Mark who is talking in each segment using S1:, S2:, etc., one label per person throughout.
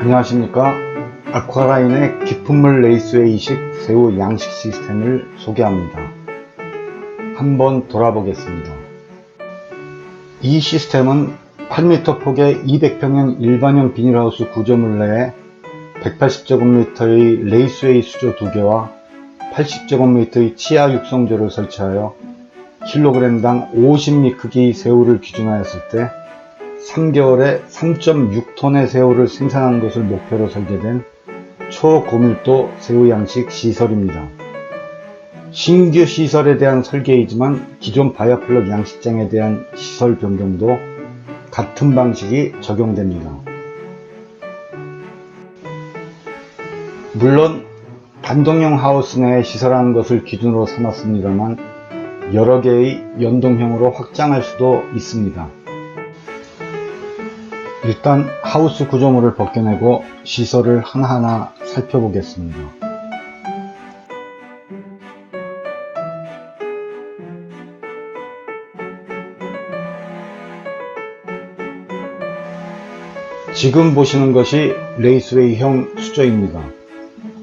S1: 안녕하십니까. 아쿠아라인의 깊은물 레이스웨이식 새우 양식 시스템을 소개합니다. 한번 돌아보겠습니다. 이 시스템은 8m 폭의 200평형 일반형 비닐하우스 구조물 내에 180제곱미터의 레이스웨이 수조 2개와 80제곱미터의 치아 육성조를 설치하여 킬로그램당 50미 크기의 새우를 기준하였을 때 3개월에 3.6톤의 새우를 생산하는 것을 목표로 설계된 초고밀도 새우 양식 시설입니다. 신규 시설에 대한 설계이지만 기존 바이오플럭 양식장에 대한 시설 변경도 같은 방식이 적용됩니다. 물론 단독형 하우스 내에 시설하는 것을 기준으로 삼았습니다만 여러 개의 연동형으로 확장할 수도 있습니다. 일단 하우스 구조물을 벗겨내고 시설을 하나하나 살펴보겠습니다. 지금 보시는 것이 레이스웨이형 수조입니다.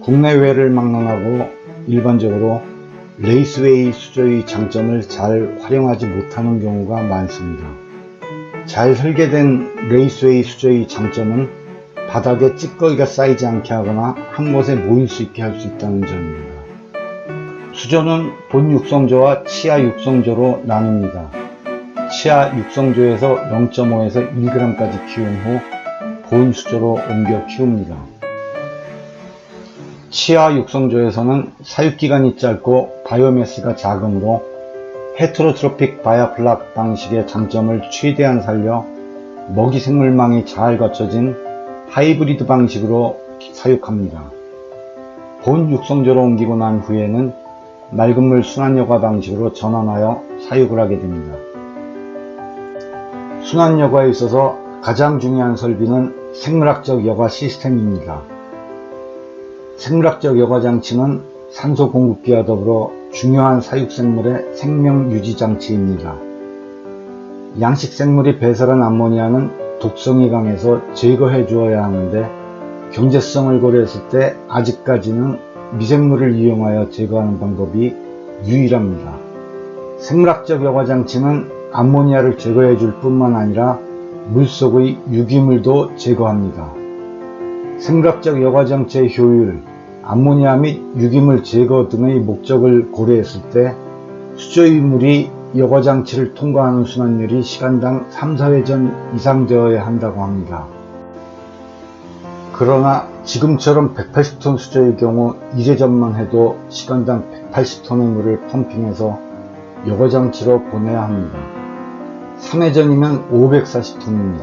S1: 국내외를 막론하고 일반적으로 레이스웨이 수조의 장점을 잘 활용하지 못하는 경우가 많습니다. 잘 설계된 레이스웨이 수조의 장점은 바닥에 찌꺼기가 쌓이지 않게 하거나 한 곳에 모일 수 있게 할 수 있다는 점입니다. 수조는 본 육성조와 치아 육성조로 나뉩니다. 치아 육성조에서 0.5에서 1g까지 키운 후 본 수조로 옮겨 키웁니다. 치아 육성조에서는 사육기간이 짧고 바이오매스가 작으므로 헤테로트로픽 바이오플럭 방식의 장점을 최대한 살려 먹이 생물망이 잘 갖춰진 하이브리드 방식으로 사육합니다. 본 육성조로 옮기고 난 후에는 맑은물 순환여과 방식으로 전환하여 사육을 하게 됩니다. 순환여과에 있어서 가장 중요한 설비는 생물학적 여과 시스템입니다. 생물학적 여과 장치는 산소 공급기와 더불어 중요한 사육생물의 생명 유지 장치입니다. 양식생물이 배설한 암모니아는 독성이 강해서 제거해 주어야 하는데 경제성을 고려했을 때 아직까지는 미생물을 이용하여 제거하는 방법이 유일합니다. 생물학적 여과 장치는 암모니아를 제거해 줄 뿐만 아니라 물속의 유기물도 제거합니다. 생물학적 여과 장치의 효율, 암모니아 및 유기물 제거 등의 목적을 고려했을 때 수조의 물이 여과장치를 통과하는 순환율이 시간당 3-4회전 이상 되어야 한다고 합니다. 그러나 지금처럼 180톤 수조의 경우 1회전만 해도 시간당 180톤의 물을 펌핑해서 여과장치로 보내야 합니다. 3회전이면 540톤입니다.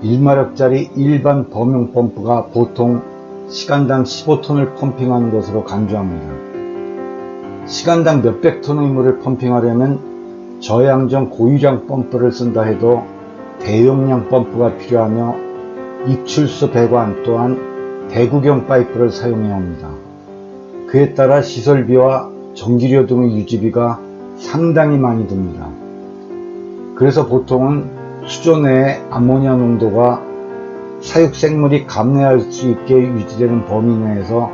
S1: 1마력짜리 일반 범용 펌프가 보통 시간당 15톤을 펌핑하는 것으로 간주합니다. 시간당 몇백 톤의 물을 펌핑하려면 저양정 고유량 펌프를 쓴다 해도 대용량 펌프가 필요하며 입출수 배관 또한 대구경 파이프를 사용해야 합니다. 그에 따라 시설비와 전기료 등의 유지비가 상당히 많이 듭니다. 그래서 보통은 수조 내의 암모니아 농도가 사육생물이 감내할 수 있게 유지되는 범위 내에서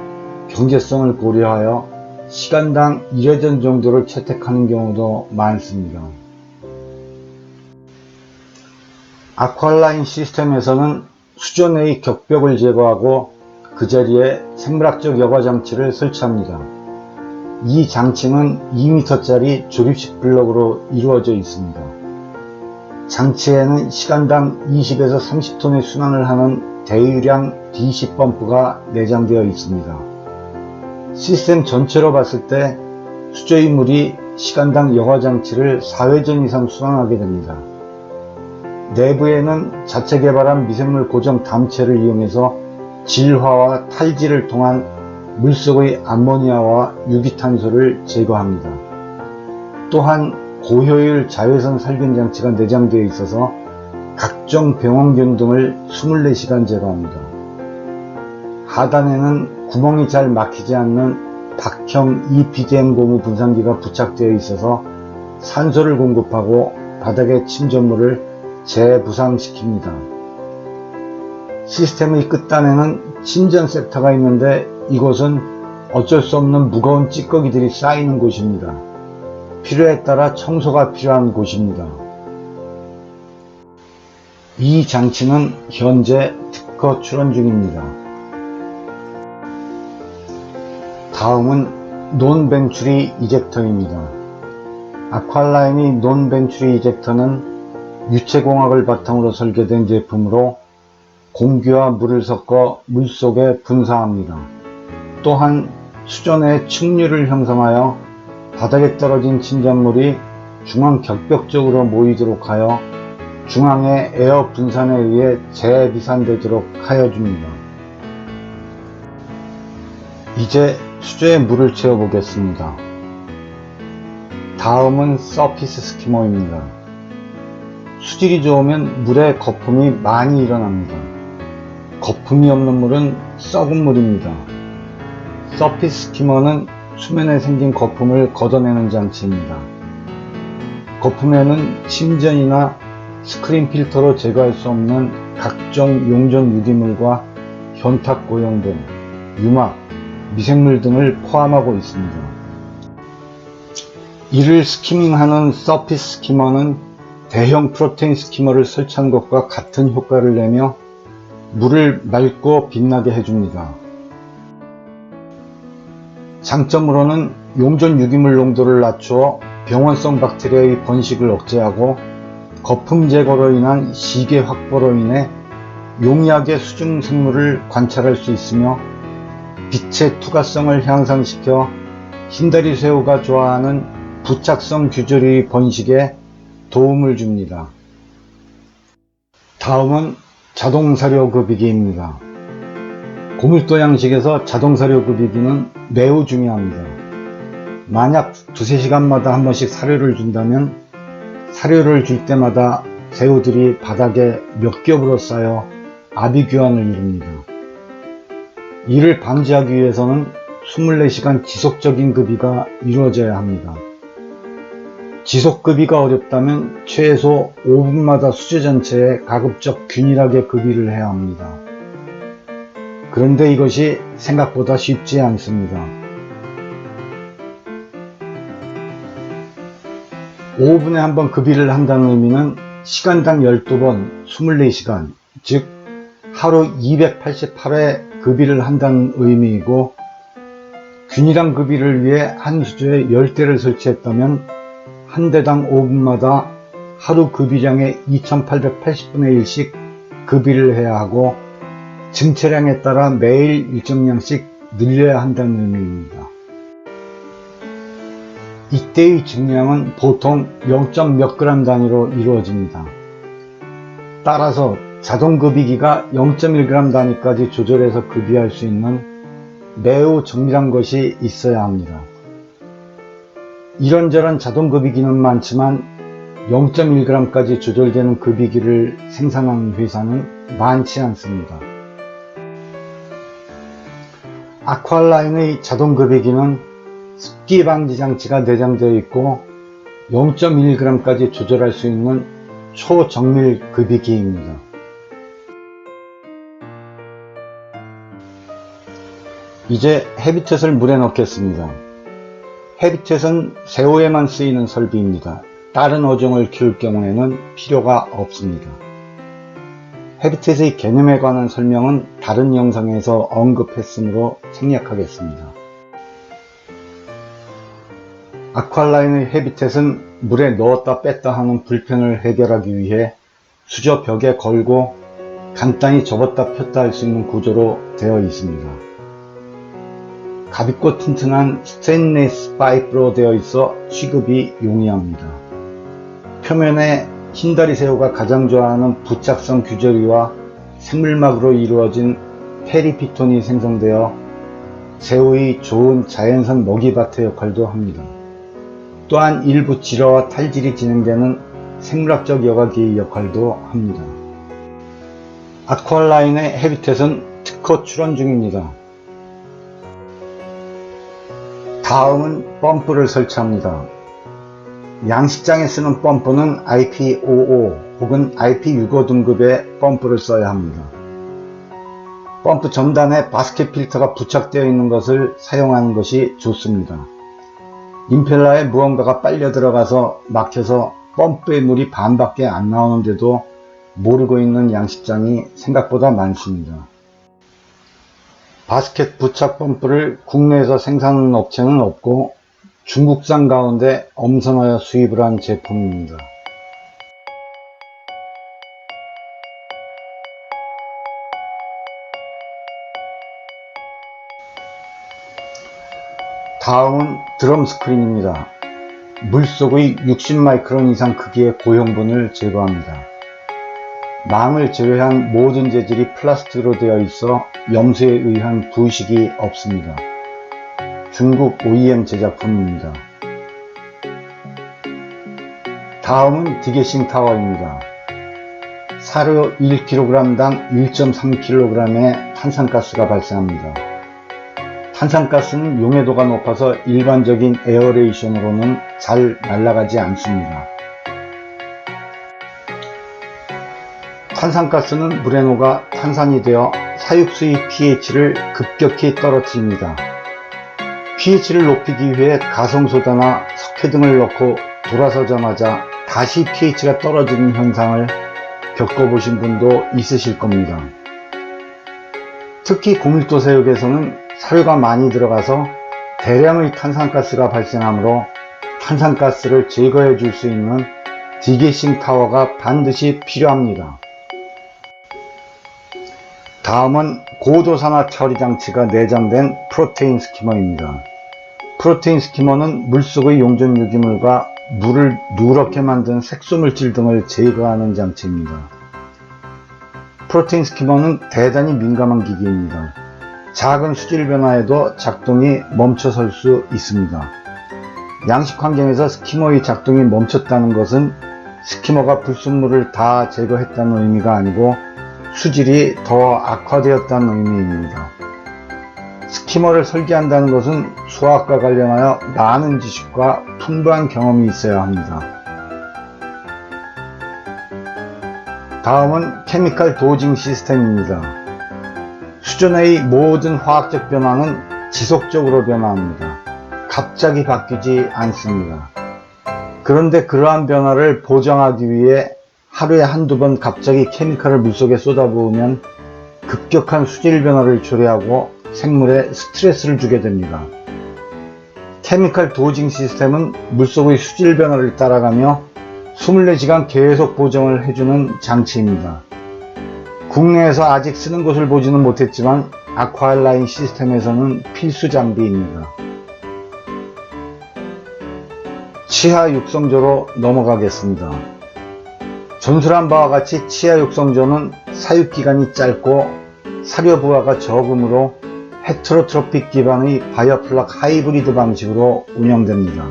S1: 경제성을 고려하여 시간당 1회전 정도를 채택하는 경우도 많습니다. 아쿠아라인 시스템에서는 수조 내의 격벽을 제거하고 그 자리에 생물학적 여과 장치를 설치합니다. 이 장치는 2m짜리 조립식 블럭으로 이루어져 있습니다. 장치에는 시간당 20에서 30톤의 순환을 하는 대유량 DC 펌프가 내장되어 있습니다. 시스템 전체로 봤을 때 수조의 물이 시간당 여과장치를 4회전 이상 순환하게 됩니다. 내부에는 자체 개발한 미생물 고정 담체를 이용해서 질화와 탈지를 통한 물속의 암모니아와 유기탄소를 제거합니다. 또한 고효율 자외선 살균 장치가 내장되어 있어서 각종 병원균 등을 24시간 제거합니다. 하단에는 구멍이 잘 막히지 않는 박형 EPDM 고무 분산기가 부착되어 있어서 산소를 공급하고 바닥의 침전물을 재부상시킵니다. 시스템의 끝단에는 침전 섹터가 있는데 이곳은 어쩔 수 없는 무거운 찌꺼기들이 쌓이는 곳입니다. 필요에 따라 청소가 필요한 곳입니다. 이 장치는 현재 특허 출원 중입니다. 다음은 논벤츄리 이젝터입니다. 아쿠아라인의 논벤츄리 이젝터는 유체공학을 바탕으로 설계된 제품으로 공기와 물을 섞어 물속에 분사합니다. 또한 수전의 층류를 형성하여 바닥에 떨어진 침전물이 중앙 격벽 쪽으로 모이도록 하여 중앙의 에어 분산에 의해 재비산되도록 하여 줍니다. 이제 수조에 물을 채워 보겠습니다. 다음은 서피스 스키머입니다. 수질이 좋으면 물에 거품이 많이 일어납니다. 거품이 없는 물은 썩은 물입니다. 서피스 스키머는 수면에 생긴 거품을 걷어내는 장치입니다. 거품에는 침전이나 스크린 필터로 제거할 수 없는 각종 용존 유기물과 현탁 고용분, 유막, 미생물 등을 포함하고 있습니다. 이를 스키밍하는 서피스 스키머는 대형 프로테인 스키머를 설치한 것과 같은 효과를 내며 물을 맑고 빛나게 해줍니다. 장점으로는 용존 유기물 농도를 낮추어 병원성 박테리아의 번식을 억제하고 거품 제거로 인한 시계 확보로 인해 용이하게 수중 생물을 관찰할 수 있으며 빛의 투과성을 향상시켜 흰다리 새우가 좋아하는 부착성 규조류의 번식에 도움을 줍니다. 다음은 자동사료급이기입니다. 고밀도 양식에서 자동사료급이기는 매우 중요합니다. 만약 2~3시간마다 한 번씩 사료를 준다면 사료를 줄 때마다 새우들이 바닥에 몇 겹으로 쌓여 아비규환을 이룹니다. 이를 방지하기 위해서는 24시간 지속적인 급이가 이루어져야 합니다. 지속급이가 어렵다면 최소 5분마다 수조 전체에 가급적 균일하게 급이를 해야 합니다. 그런데 이것이 생각보다 쉽지 않습니다. 5분에 한 번 급이를 한다는 의미는 시간당 12번 24시간, 즉 하루 288회 급이를 한다는 의미이고, 균일한 급이를 위해 한 수조에 10대를 설치했다면 한 대당 5분마다 하루 급이량의 2880분의 1씩 급이를 해야 하고 증체량에 따라 매일 일정량씩 늘려야 한다는 의미입니다. 이때의 증량은 보통 0.몇 g 단위로 이루어집니다. 따라서 자동급이기가 0.1g 단위까지 조절해서 급이할 수 있는 매우 정밀한 것이 있어야 합니다. 이런저런 자동급이기는 많지만 0.1g까지 조절되는 급이기를 생산하는 회사는 많지 않습니다. 아쿠아라인의 자동급이기는 습기 방지 장치가 내장되어 있고 0.1g까지 조절할 수 있는 초정밀 급이기입니다. 이제 헤비텟을 물에 넣겠습니다. 헤비텟은 새우에만 쓰이는 설비입니다. 다른 어종을 키울 경우에는 필요가 없습니다. 헤비텟의 개념에 관한 설명은 다른 영상에서 언급했으므로 생략하겠습니다. 아쿠아라인의 헤비텟은 물에 넣었다 뺐다 하는 불편을 해결하기 위해 수조 벽에 걸고 간단히 접었다 폈다 할 수 있는 구조로 되어 있습니다. 가볍고 튼튼한 스테인리스 파이프로 되어 있어 취급이 용이합니다. 표면에 흰다리 새우가 가장 좋아하는 부착성 규조류와 생물막으로 이루어진 페리피톤이 생성되어 새우의 좋은 자연산 먹이밭의 역할도 합니다. 또한 일부 질화와 탈질이 진행되는 생물학적 여과기의 역할도 합니다. 아쿠아라인의 헤비텟은 특허 출원 중입니다. 다음은 펌프를 설치합니다. 양식장에 쓰는 펌프는 IP55 혹은 IP65 등급의 펌프를 써야 합니다. 펌프 전단에 바스켓 필터가 부착되어 있는 것을 사용하는 것이 좋습니다. 임펠러에 무언가가 빨려 들어가서 막혀서 펌프의 물이 반밖에 안 나오는데도 모르고 있는 양식장이 생각보다 많습니다. 바스켓 부착 펌프를 국내에서 생산하는 업체는 없고 중국산 가운데 엄선하여 수입을 한 제품입니다. 다음은 드럼 스크린입니다. 물속의 60마이크론 이상 크기의 고형분을 제거합니다. 망을 제외한 모든 재질이 플라스틱으로 되어 있어 염수에 의한 부식이 없습니다. 중국 OEM 제작품입니다. 다음은 디게싱 타워입니다. 사료 1kg당 1.3kg의 탄산가스가 발생합니다. 탄산가스는 용해도가 높아서 일반적인 에어레이션으로는 잘 날아가지 않습니다. 탄산가스는 물에 녹아 탄산이 되어 사육수의 pH를 급격히 떨어뜨립니다. pH를 높이기 위해 가성소다나 석회 등을 넣고 돌아서자마자 다시 pH가 떨어지는 현상을 겪어보신 분도 있으실 겁니다. 특히 고밀도 사육에서는 사료가 많이 들어가서 대량의 탄산가스가 발생하므로 탄산가스를 제거해 줄 수 있는 디게싱 타워가 반드시 필요합니다. 다음은 고도산화 처리 장치가 내장된 프로테인 스키머입니다. 프로테인 스키머는 물속의 용존 유기물과 물을 누렇게 만든 색소물질 등을 제거하는 장치입니다. 프로테인 스키머는 대단히 민감한 기기입니다. 작은 수질 변화에도 작동이 멈춰설 수 있습니다. 양식 환경에서 스키머의 작동이 멈췄다는 것은 스키머가 불순물을 다 제거했다는 의미가 아니고 수질이 더 악화되었다는 의미입니다. 스키머를 설계한다는 것은 수학과 관련하여 많은 지식과 풍부한 경험이 있어야 합니다. 다음은 케미컬 도징 시스템입니다. 수존의 모든 화학적 변화는 지속적으로 변화합니다. 갑자기 바뀌지 않습니다. 그런데 그러한 변화를 보정하기 위해 하루에 한두 번 갑자기 케미컬을 물속에 쏟아부으면 급격한 수질 변화를 초래하고 생물에 스트레스를 주게 됩니다. 케미컬 도징 시스템은 물속의 수질 변화를 따라가며 24시간 계속 보정을 해주는 장치입니다. 국내에서 아직 쓰는 곳을 보지는 못했지만 아쿠아라인 시스템에서는 필수 장비입니다. 치아 육성조로 넘어가겠습니다. 전술한 바와 같이 치아 육성조는 사육기간이 짧고 사료 부하가 적으므로 헤테로트로픽 기반의 바이오플럭 하이브리드 방식으로 운영됩니다.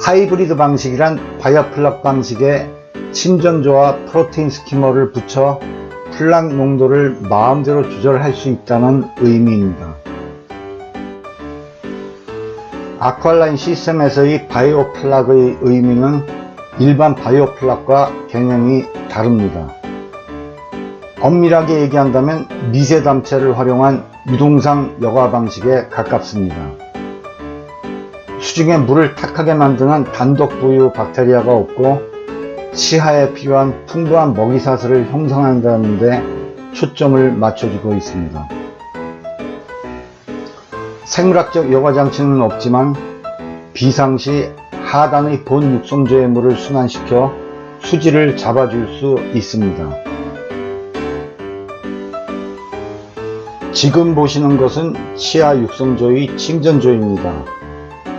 S1: 하이브리드 방식이란 바이오플럭 방식에 침전조와 프로테인 스키머를 붙여 플락 농도를 마음대로 조절할 수 있다는 의미입니다. 아쿠아라인 시스템에서의 바이오플락의 의미는 일반 바이오플락과 개념이 다릅니다. 엄밀하게 얘기한다면 미세담체를 활용한 유동상 여과 방식에 가깝습니다. 수중에 물을 탁하게 만드는 단독 부유 박테리아가 없고 치아에 필요한 풍부한 먹이사슬을 형성한다는 데 초점을 맞춰주고 있습니다. 생물학적 여과장치는 없지만 비상시 하단의 본 육성조의 물을 순환시켜 수질을 잡아줄 수 있습니다. 지금 보시는 것은 치아 육성조의 침전조입니다.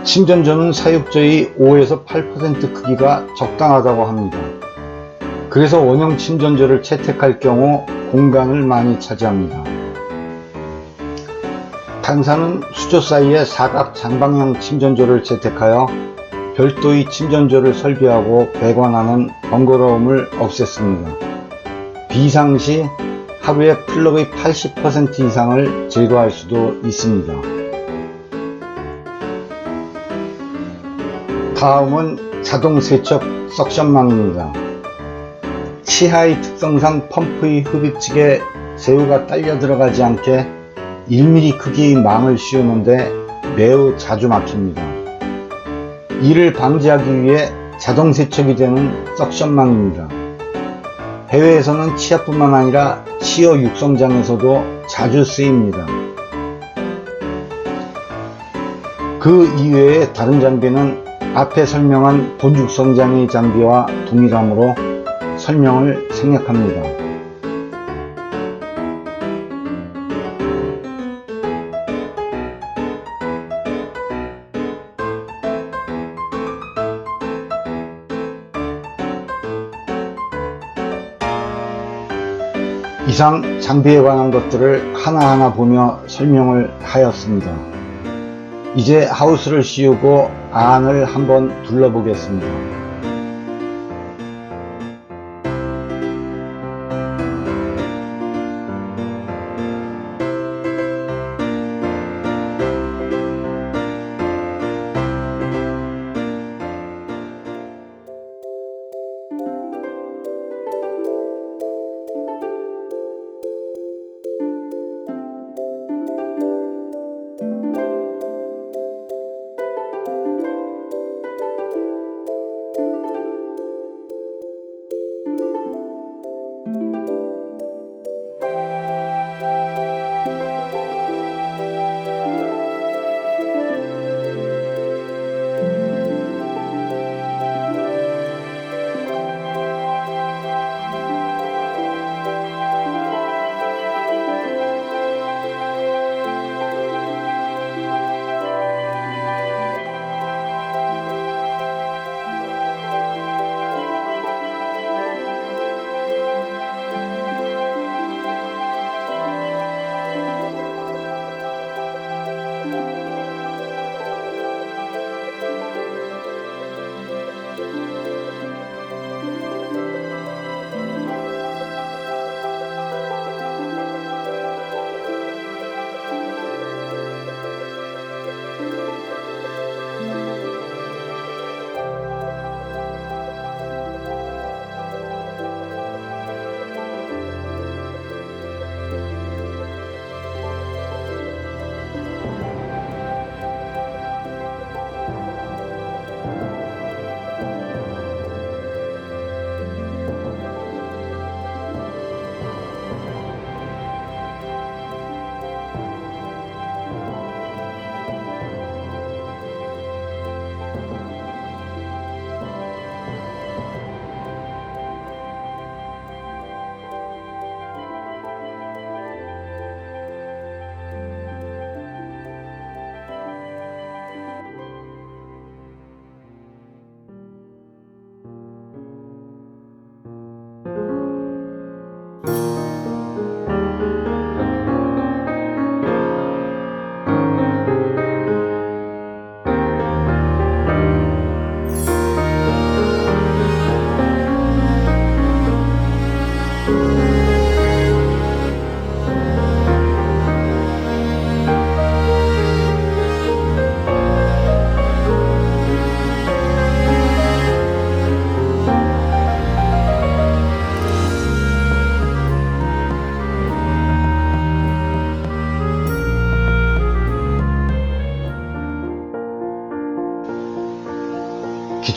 S1: 침전조는 사육조의 5에서 8% 크기가 적당하다고 합니다. 그래서 원형 침전조를 채택할 경우 공간을 많이 차지합니다. 탄사는 수조 사이에 사각 장방형 침전조를 채택하여 별도의 침전조를 설비하고 배관하는 번거로움을 없앴습니다. 비상시 하루에 플럭의 80% 이상을 제거할 수도 있습니다. 다음은 자동 세척 석션망입니다. 치아의 특성상 펌프의 흡입 측에 새우가 딸려 들어가지 않게 1mm 크기의 망을 씌우는데 매우 자주 막힙니다. 이를 방지하기 위해 자동 세척이 되는 석션망입니다. 해외에서는 치아뿐만 아니라 치어 육성장에서도 자주 쓰입니다. 그 이외의 다른 장비는 앞에 설명한 본 육성장의 장비와 동일하므로 설명을 생략합니다. 이상 장비에 관한 것들을 하나하나 보며 설명을 하였습니다. 이제 하우스를 씌우고 안을 한번 둘러보겠습니다.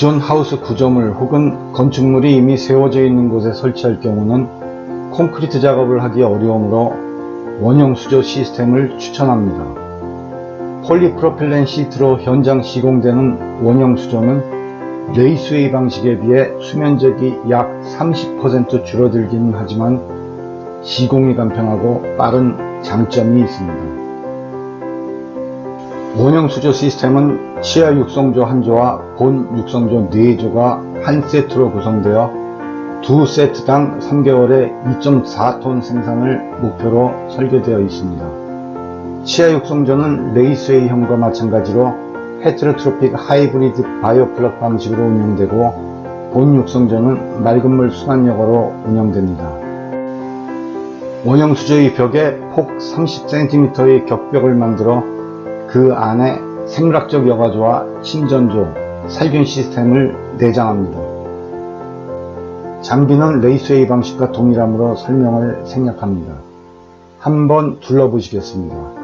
S1: 기존 하우스 구조물 혹은 건축물이 이미 세워져 있는 곳에 설치할 경우는 콘크리트 작업을 하기 어려우므로 원형 수조 시스템을 추천합니다. 폴리프로필렌 시트로 현장 시공되는 원형 수조는 레이스웨이 방식에 비해 수면적이 약 30% 줄어들기는 하지만 시공이 간편하고 빠른 장점이 있습니다. 원형 수조 시스템은 치아 육성조 1조와 본 육성조 4조가 한 세트로 구성되어 두 세트당 3개월에 2.4톤 생산을 목표로 설계되어 있습니다. 치아 육성조는 레이스웨이형과 마찬가지로 헤테로트로픽 하이브리드 바이오플럭 방식으로 운영되고 본 육성조는 맑은물 순환력으로 운영됩니다. 원형 수조의 벽에 폭 30cm의 격벽을 만들어 그 안에 생물학적 여과조와 침전조, 살균 시스템을 내장합니다. 장비는 레이스웨이 방식과 동일하므로 설명을 생략합니다. 한번 둘러보시겠습니다.